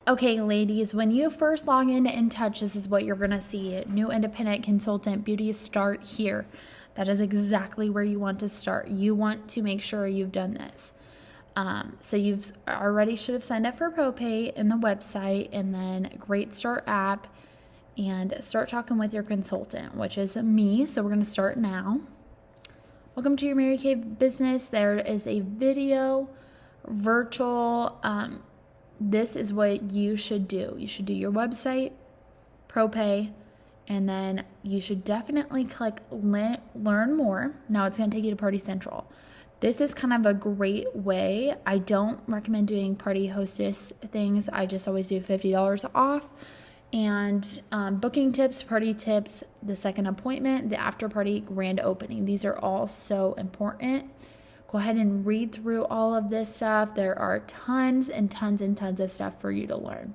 Okay, ladies, when you first log in InTouch, this is what you're going to see. New independent consultant, beauty, start here. That is exactly where you want to start. You want to make sure you've done this. So you've already should have signed up for ProPay in the website, and then Great Start app, and start talking with your consultant, which is me. So we're going to start now. Welcome to your Mary Kay business. There is a video, virtual. This is what you should do. You should do your website, ProPay, and then you should definitely click learn more. Now it's going to take you to Party Central. This is kind of a great way. I don't recommend doing party hostess things. I just always do $50 off. And booking tips, party tips, the second appointment, the after party, grand opening. These are all so important. Go ahead and read through all of this stuff. There are tons and tons and tons of stuff for you to learn.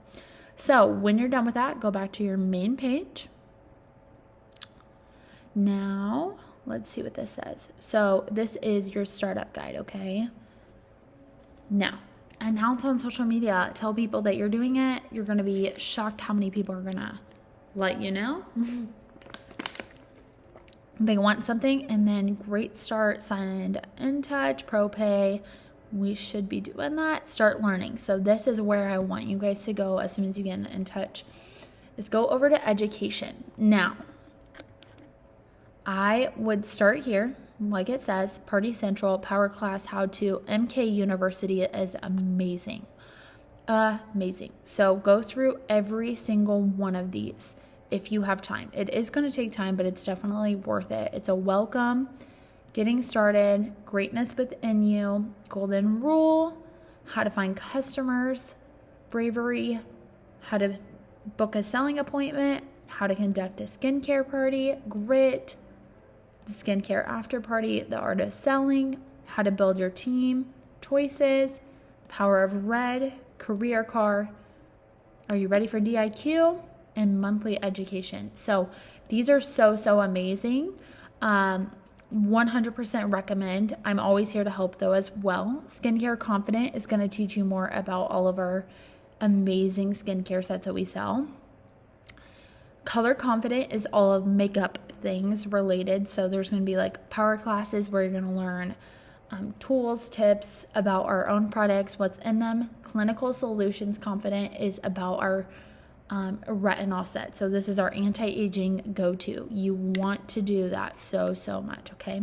So when you're done with that, go back to your main page. Now, let's see what this says. So this is your startup guide, okay? Now, announce on social media. Tell people that you're doing it. You're going to be shocked how many people are going to let you know. They want something, and then Great Start, signed InTouch, ProPay. We should be doing that. Start learning. So this is where I want you guys to go as soon as you get InTouch. Is go over to education. Now, I would start here, like it says, Party Central, Power Class, How To, MK University is amazing. Amazing. So go through every single one of these if you have time. It is going to take time, but it's definitely worth it. It's a welcome, getting started, greatness within you, golden rule, how to find customers, bravery, how to book a selling appointment, how to conduct a skincare party, grit, the skincare after party, the art of selling, how to build your team, choices, power of red, career car, are you ready for DIQ, and monthly education. So these are so amazing. 100% recommend. I'm always here to help though as well. Skincare Confident is going to teach you more about all of our amazing skincare sets that we sell. Color Confident is all of makeup things related. So there's going to be like power classes where you're going to learn tools, tips about our own products, what's in them. Clinical Solutions Confident is about our retinol set. So this is our anti-aging go-to. You want to do that so much, okay?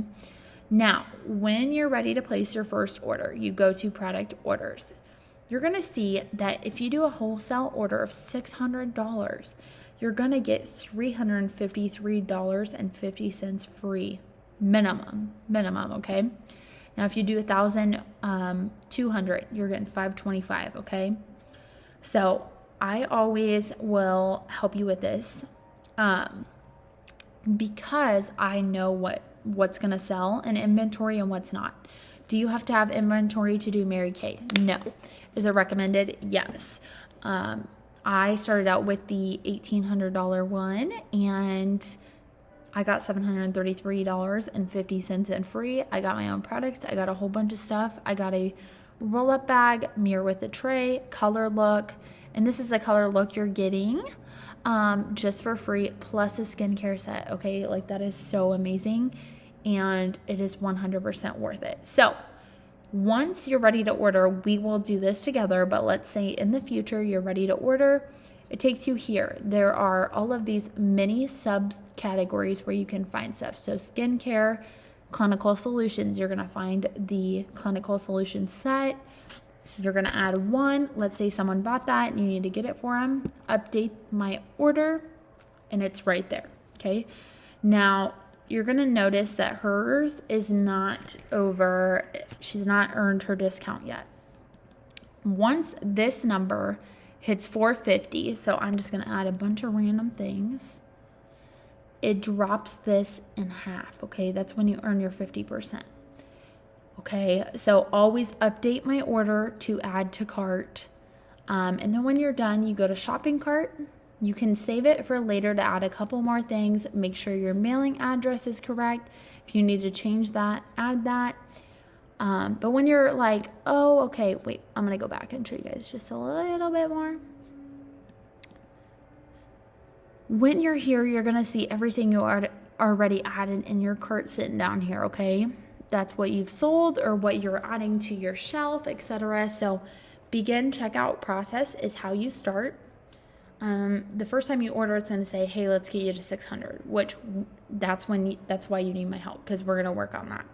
Now, when you're ready to place your first order, you go to product orders. You're going to see that if you do a wholesale order of $600, you're going to get $353.50 free minimum, okay? Now, if you do 1,200, you're getting $525, okay? So I always will help you with this because I know what's going to sell in inventory and what's not. Do you have to have inventory to do Mary Kay? No. Is it recommended? Yes. I started out with the $1,800 one, and I got $733.50 in free. I got my own products. I got a whole bunch of stuff. I got a roll-up bag, mirror with a tray, color look, and this is the color look you're getting just for free, plus a skincare set, okay? Like, that is so amazing, and it is 100% worth it. So once you're ready to order, we will do this together, but let's say in the future you're ready to order, it takes you here. There are all of these mini subcategories where you can find stuff. So skincare, clinical solutions, you're going to find the clinical solutions set. You're going to add one. Let's say someone bought that and you need to get it for them. Update my order, and it's right there, okay? Now, you're going to notice that hers is not over. She's not earned her discount yet. Once this number hits 450, so I'm just going to add a bunch of random things, it drops this in half, okay? That's when you earn your 50%. Okay, so always update my order to add to cart. And then when you're done, you go to shopping cart. You can save it for later to add a couple more things. Make sure your mailing address is correct. If you need to change that, add that. But when you're like, oh, okay, wait, I'm going to go back and show you guys just a little bit more. When you're here, you're going to see everything you are already added in your cart sitting down here, okay? That's what you've sold or what you're adding to your shelf, etc. So begin checkout process is how you start. The first time you order, it's going to say, hey, let's get you to 600, which that's why you need my help, because we're going to work on that.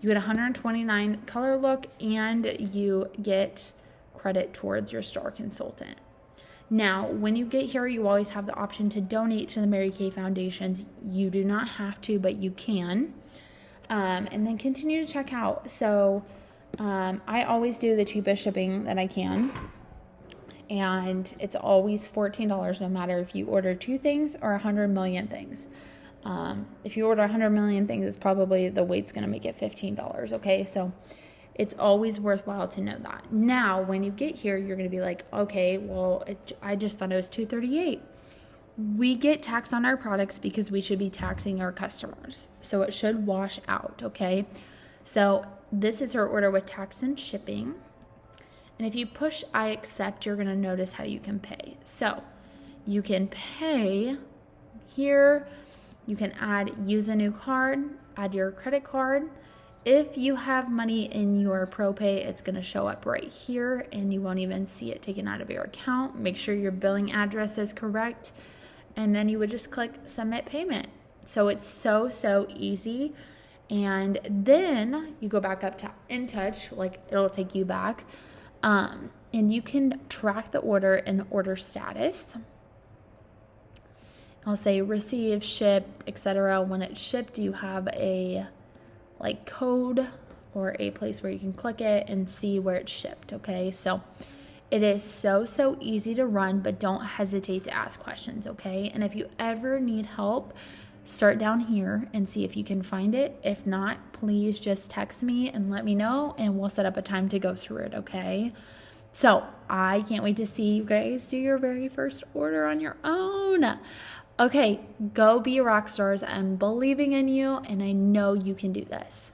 You get 129 color look, and you get credit towards your store consultant. Now, when you get here, you always have the option to donate to the Mary Kay Foundations. You do not have to, but you can. And then continue to check out. So I always do the cheapest shipping that I can. And it's always $14, no matter if you order 2 things or 100 million things. If you order 100 million things, it's probably the weight's going to make it $15. Okay, so it's always worthwhile to know that. Now, when you get here, you're going to be like, okay, well, I just thought it was $238. We get taxed on our products because we should be taxing our customers. So it should wash out, okay? So this is her order with tax and shipping. And if you push I accept, you're going to notice how you can pay. So you can pay here. You can use a new card, add your credit card. If you have money in your ProPay, it's going to show up right here and you won't even see it taken out of your account. Make sure your billing address is correct. And then you would just click submit payment. So it's so easy. And then you go back up to InTouch, like it'll take you back. And you can track the order and order status. I'll say receive, shipped, etc. When it's shipped, you have a code or a place where you can click it and see where it's shipped, okay? So it is so easy to run, but don't hesitate to ask questions, okay? And if you ever need help, start down here and see if you can find it. If not, please just text me and let me know, and we'll set up a time to go through it, okay? So I can't wait to see you guys do your very first order on your own. Okay, go be rock stars. I'm believing in you, and I know you can do this.